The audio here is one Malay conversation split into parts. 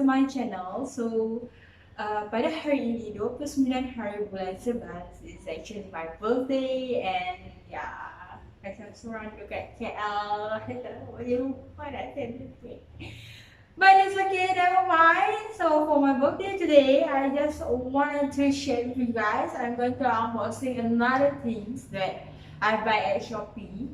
to my channel. So pada hari ini 29 hari bulan 11 is actually my birthday and yeah, macam seorang dekat KL, boleh lupa nak celebrate. But it's okay, never mind. So for my birthday today, I just wanted to share with you guys. I'm going to unboxing another things that I buy at Shopee.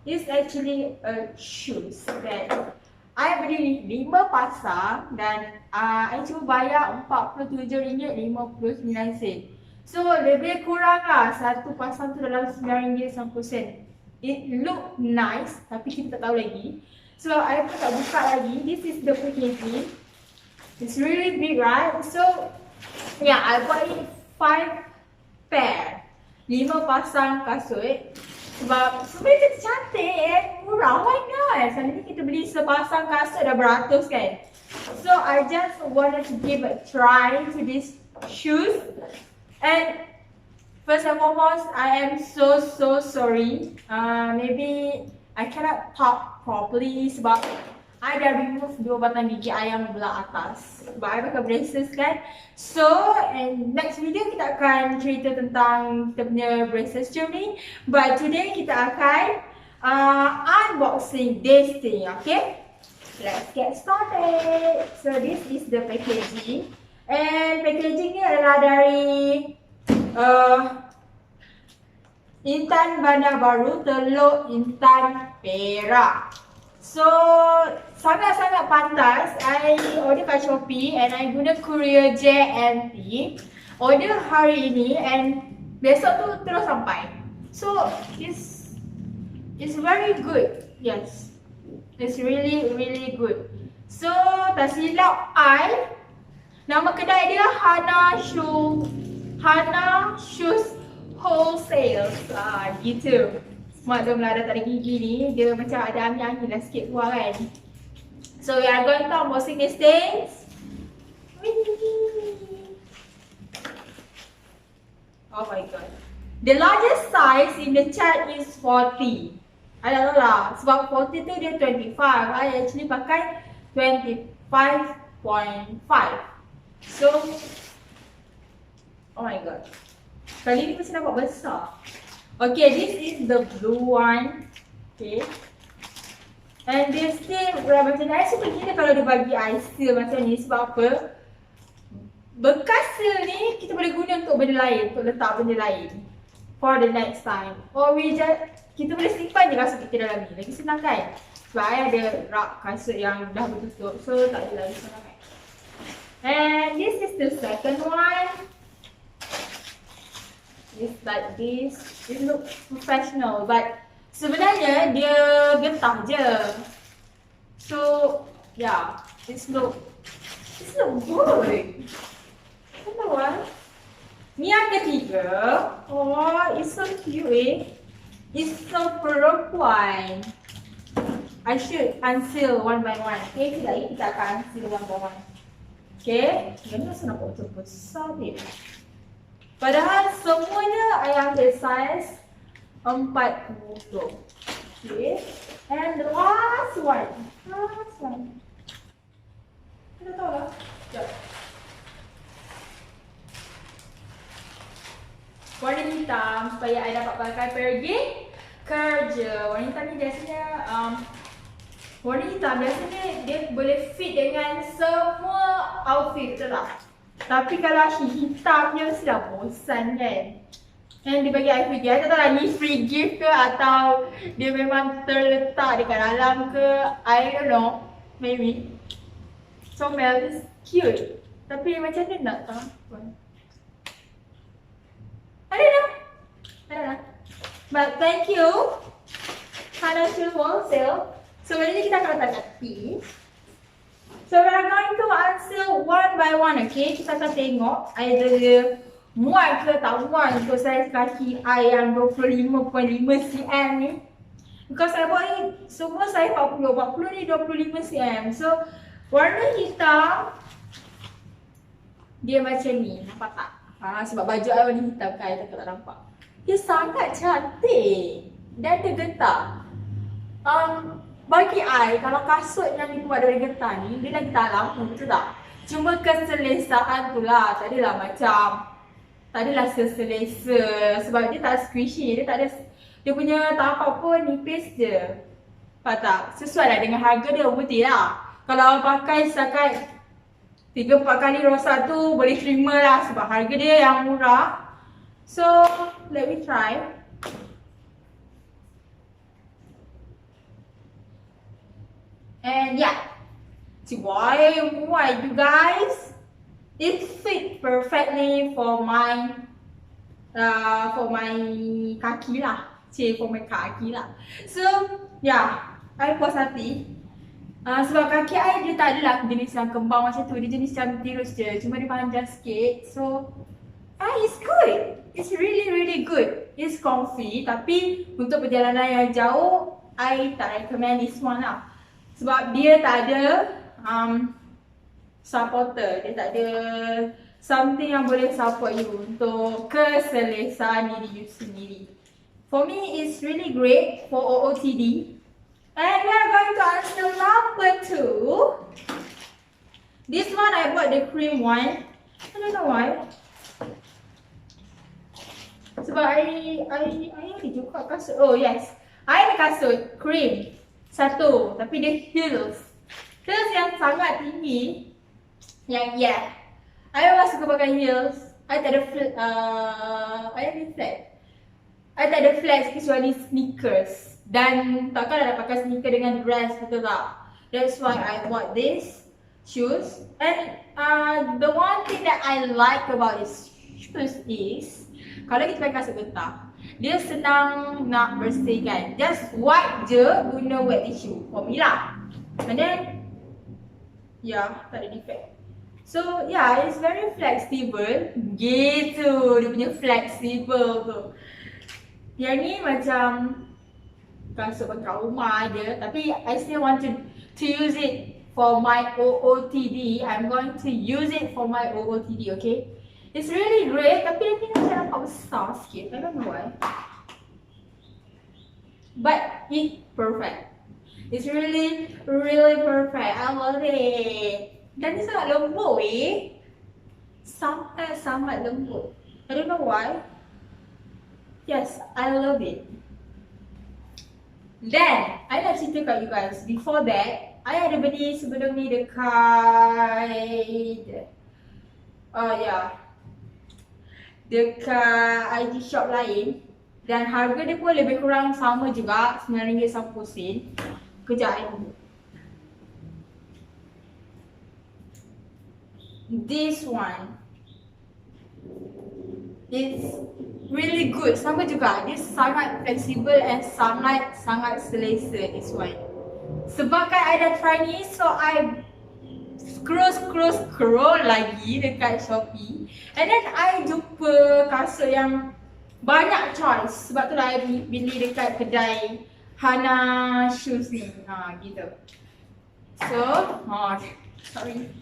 It's actually a shoes that I beli 5 pasang dan I cuma bayar RM47.59. So lebih kurang lah satu pasang tu dalam RM9.90. It look nice tapi kita tak tahu lagi. So I pun tak buka lagi. This is the packaging. It's really big, right? So yeah, I bought it 5 pair. 5 pasang kasut. Sebab sebenarnya cantik and murah, why not? Selalunya kita beli sepasang kasut dah beratus kan. So I just wanted to give a try to these shoes. And first and foremost, I am so sorry. Maybe I cannot talk properly sebab I dah remove 2 batang gigi ayam belah atas. Sebab I pakai braces kan. So, and next video kita akan cerita tentang kita punya braces journey. But today kita akan unboxing this thing, okay? Let's get started. So this is the packaging. And packaging ni adalah dari Intan Bandar Baru, Teluk Intan, Perak. So sangat-sangat pantas. I order kat Shopee and I guna courier JNT. Order hari ini and besok tu terus sampai. So it's very good. Yes, it's really good. So tak silap I, nama kedai dia Hana Shoes Wholesale. Gitu. Maklumlah dah tak ada gigi ni, dia macam ada angin-angin lah sikit keluar kan. So we are going to unboxing these things. Oh my god. The largest size in the chart is 40. I don't know lah, sebab 40 tu dia 25. I actually pakai 25.5. So, oh my god. Kali ni mesti nampak besar. Okay, this is the blue one. Okay. And this thing, macam ni, I suka gila kalau dia bagi ice macam ni. Sebab apa? Bekas ni kita boleh guna untuk benda lain, untuk letak benda lain. For the next time. Or we just, kita boleh simpan je kasut kita dalam ni. Lagi senang kan? Sebab I ada rak kasut yang dah bertutup. So tak ada lagi senang kan? And this is the second one. It's like this. It looks professional, but sebenarnya dia getah je. So yeah, it's look good. Number one. Ni yang ketiga. Oh, it's so cute eh. It's so perempuan. I should unseal one by one. Okay, sekejap lagi kita akan unseal one by one. Okay, ini rasa nampak betul besar dia. Padahal semuanya I ambil size 40. Okay. And the last one. Kita tahu lah. Sekejap. Warna hitam supaya I dapat pakai pergi kerja. Warna hitam ni biasanya warna hitam biasanya dia boleh fit dengan semua outfit, betul tak? Tapi kalau hitamnya sudah bosan kan. And dia bagi I free gift. I tak tahu lah ni free gift ke atau dia memang terletak dekat dalam ke. I don't know. Maybe. Comel is cute. Tapi macam mana nak tahu? I don't know. But thank you Hana Shoes Wholesale. So hari ni kita akan letak kat P. So we are going to answer one by one, okay? Kita akan tengok either dia muat ke tak muat untuk saiz kaki I yang 25.5 cm ni. Because I bought ni semua saiz 40 ni 25 cm. So warna hitam dia macam ni, nampak tak? Sebab baju I warna hitam kan, I tak nampak. Dia sangat cantik dan dia getah. bagi I, kalau kasut yang dibuat dari getah ni, dia lagi tak lama, betul tak? Cuma keselesaan tu lah, tak adalah macam, tak adalah seselesa sebab dia tak squishy, dia tak ada, dia punya tapak pun nipis je. Faham tak? Sesuai lah dengan harga dia, betul lah. Kalau pakai setakat 3-4 kali rosak tu boleh terima lah sebab harga dia yang murah. So, let me try. And yeah, see why you guys, it fit perfectly for my kaki lah. For my kaki lah. So yeah, I puas hati. Sebab kaki I dia tak adalah jenis yang kembang macam tu. Dia jenis yang tirus je. Cuma dia panjang sikit. So it's good. It's really good. It's comfy. Tapi untuk perjalanan yang jauh, I tak recommend this one lah. Sebab dia tak ada supporter. Dia tak ada something yang boleh support you untuk keselesaan diri you sendiri. For me, it's really great for OOTD. And we are going to answer number 2. This one I bought the cream one. I don't know why. Sebab I ada juga kasut. Oh yes, I ada kasut cream satu, tapi dia heels. Heels yang sangat tinggi. Yang yeah, I memang suka pakai heels. I tak ada flat. I tak ada flat kecuali sneakers. Dan takkan nak pakai sneaker dengan dress, betul tak? That's why I bought this shoes. And the one thing that I like about this shoes is, kalau kita pakai kasut getah, dia senang nak bersihkan. Just wipe je guna wet tissue. For me lah. And then, yeah, tak ada defect. So yeah, it's very flexible. Gitu, dia punya flexible tu. Yang ni macam kasut kat rumah je, tapi I still want to use it for my OOTD. I'm going to use it for my OOTD, okay? It's really great, tapi dia macam nampak besar sikit. I don't know why. But it's perfect. It's really perfect. I love it. Dan dia sangat lembut sangat lembut. I don't know why. Yes, I love it. Then, I nak cerita kat you guys. Before that, I ada beli sebelum ni dekat dekat IT shop lain. Dan harga dia pun lebih kurang sama juga, RM9.90. Kejap ni. This one is really good. Sama juga. Dia sangat flexible and sangat selesa, this one. Sebab kan I dah try ni, so I scroll lagi dekat Shopee. And then I jumpa kasut yang banyak choice. Sebab tu lah I beli dekat kedai Hana shoes ni. Gitu. So, sorry.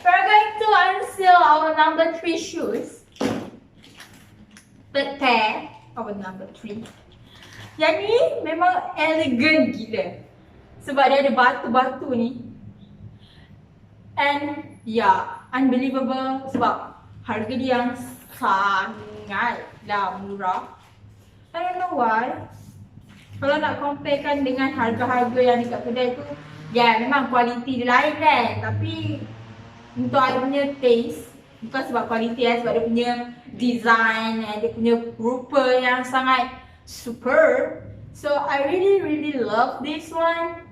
We're going to unseal our number 3 shoes. Third pair, our number 3. Yang ni memang elegant gila. Sebab dia ada batu-batu ni. And yeah, unbelievable sebab harga dia yang sangatlah murah. I don't know why. Kalau nak comparekan dengan harga-harga yang dekat kedai tu, ya memang kualiti dia lain kan. Tapi untuk I punya taste, bukan sebab kualiti sebab dia punya design and dia punya rupa yang sangat superb. So I really love this one.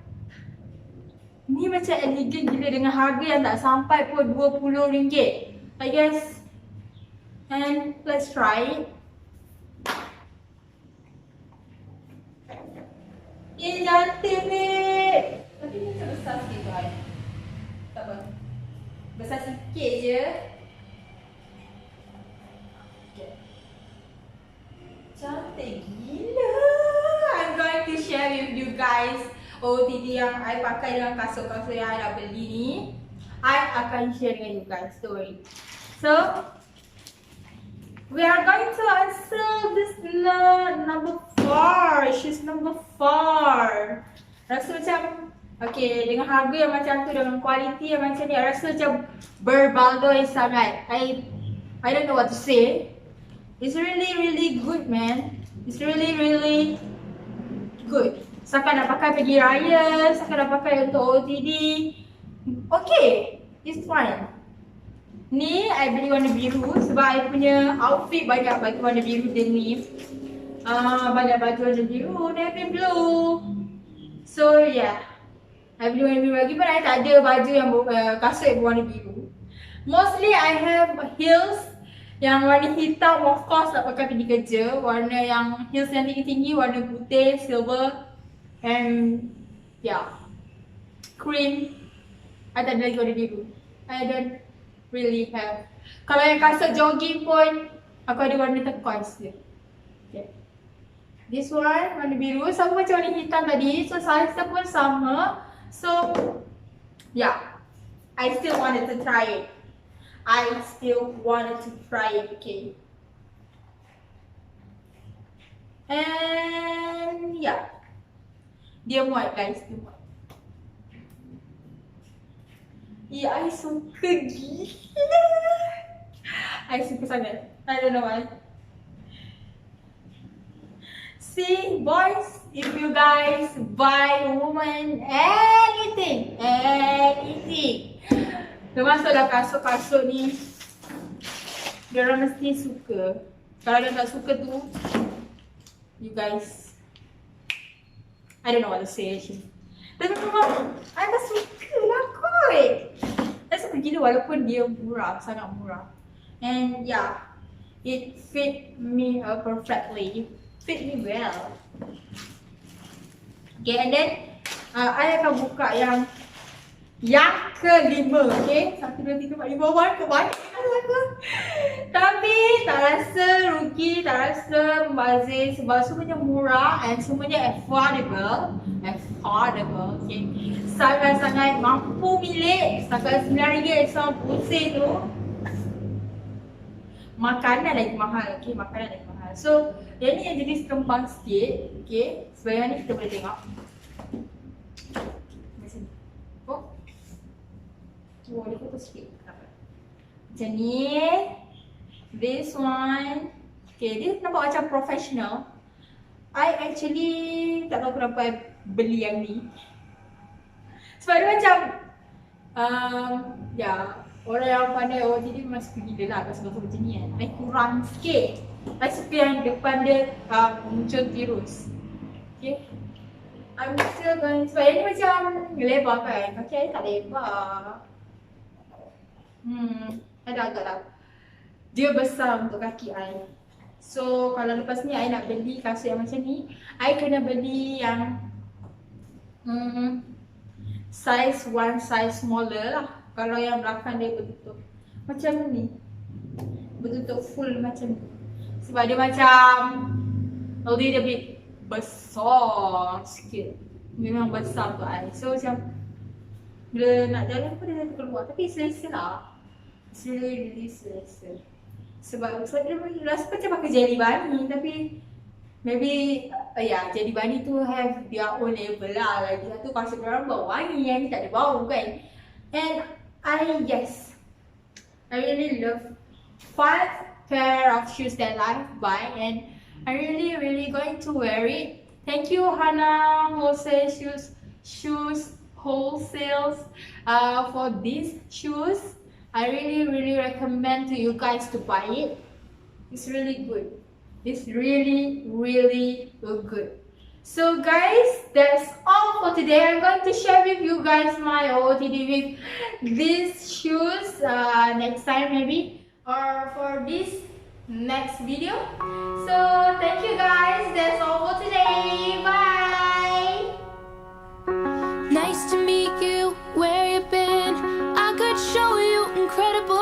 Ni macam elegant gila dengan harga yang tak sampai pun RM20, I guess. And let's try it. Cantik ni. Tapi ni macam besar sikit tu I. Tak apa. Besar sikit je. Cantik gila. I'm going to share with you guys OOTD yang I pakai dengan kasut-kasut yang I dah beli ni. I akan share dengan you guys, don't worry. So, we are going to answer this number 4. She's number 4. Rasa macam okay, dengan harga yang macam tu, dengan kualiti yang macam ni, I rasa macam berbaloi sangat. I don't know what to say. It's really good, man. It's really good. Siapa nak pakai pergi raya, siapa nak pakai untuk OOTD, okay, it's fine. Ni I beli warna biru sebab I punya outfit banyak baju warna biru denim. Banyak baju warna biru, navy blue. So yeah, I beli warna biru lagi pun I tak ada baju yang kasut yang berwarna biru. Mostly I have heels yang warna hitam, of course nak pakai pergi kerja. Warna yang heels yang tinggi-tinggi, warna putih, silver and yeah, cream. I tak ada lagi warna biru. I don't really have. Kalau yang kasut jogging pun aku ada warna turquoise je. Okay. This one warna biru sama macam warna hitam tadi. So size dia pun sama. So yeah, I still wanted to try it. I still wanted to try it, okay. And yeah, dia muat guys, dia muat. Ya, I suka gila. I suka sangat. I don't know why. See, boys, if you guys buy woman anything, termasuklah kasut-kasut ni, diorang mesti suka. Kalau dia tak suka tu, you guys, I don't know what to say actually. Tapi memang, I tak suka lah kot. I suka gila walaupun dia murah, sangat murah. And yeah, it fit me perfectly. Fit me well. Okay, and then I akan buka yang kelima, okay? 1, 2, 3, 4, 5, banyak aku. Tapi tak rasa rugi, tak rasa membazir sebab semuanya murah and semuanya affordable, okay? Sangat-sangat mampu milik. Setakat RM9 sama pusing tu. Makanan lagi mahal, okay? Makanan lagi mahal. So, yang ni yang jenis kembang sikit, okay? Sebab yang ni kita boleh tengok. Oh, dia kotor sikit. Macam ni. This one. Okay, dia nampak macam professional. I actually tak tahu kenapa I beli yang ni. Sebab dia macam ya, orang yang pandai OOTD memang suka gila lah kalau sebab macam ni kan. I kurang sikit. I suka yang depan dia muncul tirus. Okay, I'm still going. Sebab yang ni macam lebar kan. Kaki I tak lebar. Ada agak lah. Dia besar untuk kaki I. So kalau lepas ni I nak beli kasut yang macam ni, I kena beli yang size one size smaller lah. Kalau yang belakang dia bertutup macam ni, bertutup full macam ni. Sebab dia macam a little bit besar sikit. Memang besar untuk I. So macam bila nak jalan pun dia keluar. Tapi selesa lah. Really selesa. Sebab dia rasa macam pakai jelly bunny. Tapi maybe jelly bunny tu have their own level lah. Lagi satu kasut orang bau wangi, yang ni tak ada bau kan. And I really love 5 pair of shoes that I buy, and I really going to wear it. Thank you Hana Wholesale Shoes Wholesales for these shoes. I really recommend to you guys to buy it. It's really good. It's really good. So guys, that's all for today. I'm going to share with you guys my OOTD with these shoes next time maybe, or for this next video. So thank you guys. That's all for today. Bye.